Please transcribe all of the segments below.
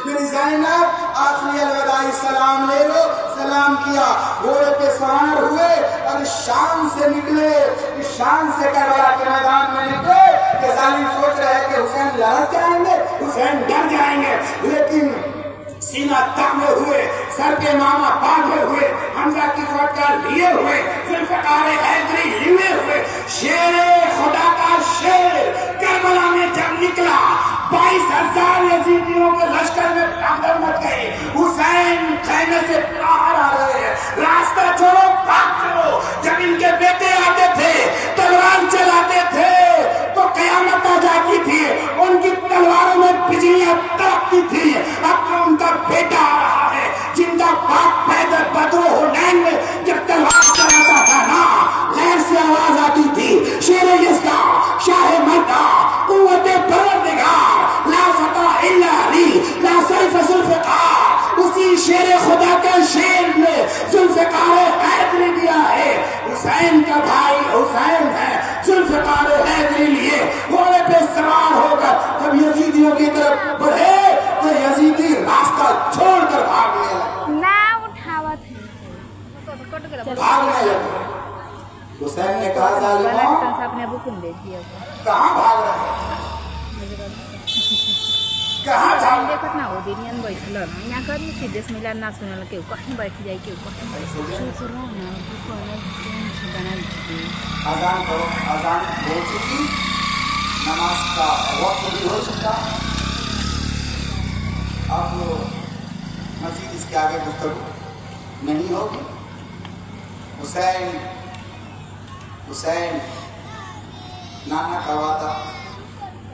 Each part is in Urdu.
میری زینب آخری الوداعی سلام لے لو. سلام کیا, گھوڑے پہ سوار ہوئے اور شام سے نکلے. شام سے کربلا کے میدان میں نکلے. کہ ظالم سوچ رہے کہ حسین لڑ جائیں گے, حسین ڈر جائیں گے, لیکن سینہ تانے ہوئے, سر کے امامہ باندھے ہوئے, حمزہ کی فوٹکار لیے ہوئے, ذوالفقار حیدری لیے ہوئے, شیر خدا کا شیر کربلا میں جب نکلا 22,000 یزیدیوں کے لشکر میں اندر مت گئے. حسین خیمے سے باہر آ رہے ہیں, راستہ چھوڑو بھاگ چلو. جب ان کے بیٹے آتے تھے تلوار چلاتے تھے تو قیامت آ جاتی تھی, ان کی تلواروں میں بجلیاں تڑپتی تھی. اب تو ان کا بیٹا آ رہا ہے جن کا باپ پیدر بدر حنین میں جب تلوار چلاتا تھا نا, غیر سے آواز آتی تھی, شیر یزدہ شاہ مردہ قوت پروردگار لا فتح الا علی لا سیف ذوالفقار. اسی شیر خدا کے شیر میں ذوالفقار حیدری دیا ہے. حسین کا بھائی حسین ہے, ذوالفقار حیدری لیے گھوڑے پہ سوار ہو کر جب یزیدیوں کی طرف بڑھے تو یزیدی راستہ چھوڑ کر بھاگنے لگے. بھاگنے لگے. حسین نے کہا ظالموں کہاں بھاگ رہے ہیں, کہاں جاؤ گے؟ اذان کرو, اذان ہو چکی, نماز کا وقت بھی ہو چکا. اب مزید اس کے آگے گفتگو نہیں ہوگی. حسین نانا کا وعدہ,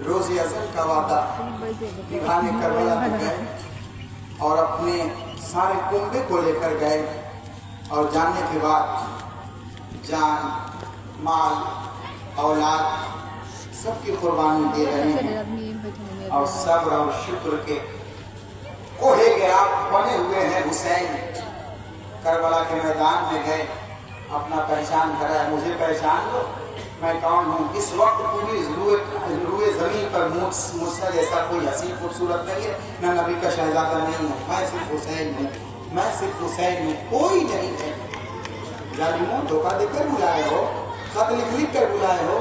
روز ازل کا وعدہ نبھانے کربلا میں گئے اور اپنے سارے کنبے کو لے کر گئے, اور جانے کے بعد جان مال اولاد سب کی قربانی دے رہے ہیں اور صبر اور شکر کے کوہ گراف بنے ہوئے ہیں. حسین کربلا کے میدان میں گئے, اپنا پہچان کرا, مجھے پہچان لو, میں کون ہوں. اس وقت پوری روئے زمین پر مجھ سے ایسا کوئی حسین خوبصورت نہیں ہے, میں نبی کا شہزادہ نہیں ہوں, میں صرف حسین ہوں, میں صرف حسین ہوں, کوئی نہیں ہے. ظالموں دھوکہ دے کر بلائے ہو, خط لکھ کر بلائے ہو,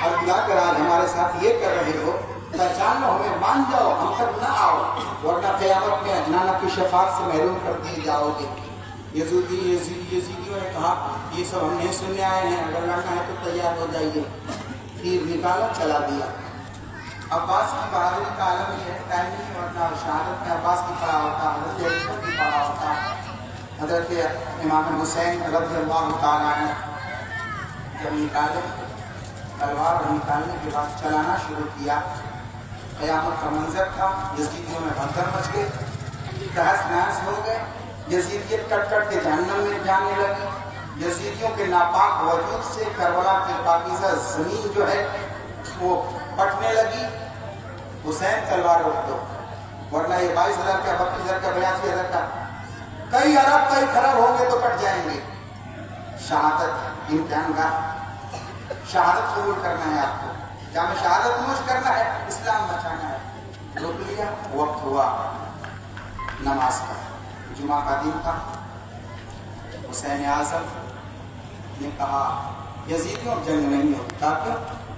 اور بلا کر آج ہمارے ساتھ یہ کر رہے ہو. پہچان لو, ہمیں مان جاؤ, ہم تک نہ آؤ, ورنہ قیامت میں نانا کی شفاعت سے محروم کر دیے جاؤ گے. یزیدیوں نے کہا یہ سب ہم نہیں سننے آئے ہیں, اگر لڑنا ہے تو تیار ہو جائیے. تیر نکالا, چلا دیا. عباس کی بہادری کا عالم یہ ہے, ٹائم نہیں ورنہ شہادت میں عباس کی پڑا ہوتا, حضرت علی کی پڑا ہوتا. حضرت امام حسین رضی اللہ تعالیٰ نے جب نکالے تلوار, نکالنے کے بعد چلانا شروع کیا. قیامت کا منظر تھا, یزیدیوں میں بھگدڑ مچ گئے, تہس نہس ہو گئے. یزیدیت کٹ کٹ کے جہنم میں جانے لگی. یزیدیوں کے ناپاک وجود سے کربلا کی پاکیزہ زمین جو ہے وہ پٹنے لگی. حسین تلوار روک دو, ورنہ یہ 22,000 کا 32,000 کا 82,000 کا کئی ارب کئی خراب ہوں گے تو کٹ جائیں گے. شہادت امتحان کا, شہادت قبول کرنا ہے آپ کو, جہاں شہادت نوش کرنا ہے, اسلام بچانا ہے. روک لیا, وقت ہوا نماز کا, جمعہ کا دن تھا. حسین اعظم نے کہا یزیدیوں جنگ نہیں ہوتا, کیوں؟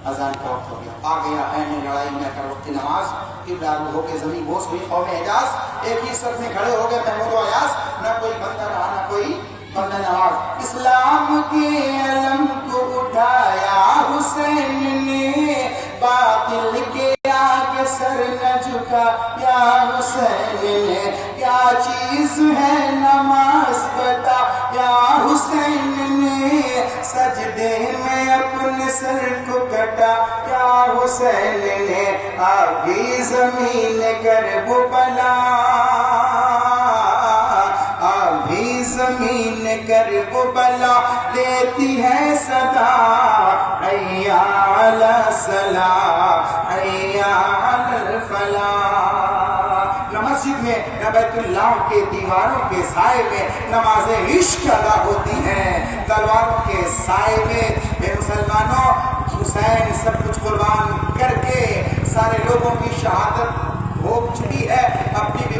اذان کا وقت ہو گیا, آ گیا ہے لڑائی میں کر وقت نماز. قبلہ ہو کے زمین بوس ہوئی قوم حجاز, ایک ہی سب میں کھڑے ہو گئے محمود و ایاز, نہ کوئی بندہ رہا نہ کوئی بندہ نواز. اسلام کے علم کو اٹھایا حسین نے, باطل کے آگے سر نہ جھکا یا حسین نے. کیا چیز ہے نماز بتا یا حسین نے, سجدے میں اپنے سر کو کٹا یا حسین نے. آگی زمین کربلا, آگی زمین کربلا دیتی ہے صدا, حیا علی الصلاۃ حیا علی الفلاح. مسجد میں نہ بیت اللہ کے دیواروں کے سائے میں نماز عشق ادا ہوتی ہیں, تلواروں کے سائے میں. اے مسلمانوں, حسین سب کچھ قربان کر کے سارے لوگوں کی شہادت ہو چکی ہے, اپنی بھی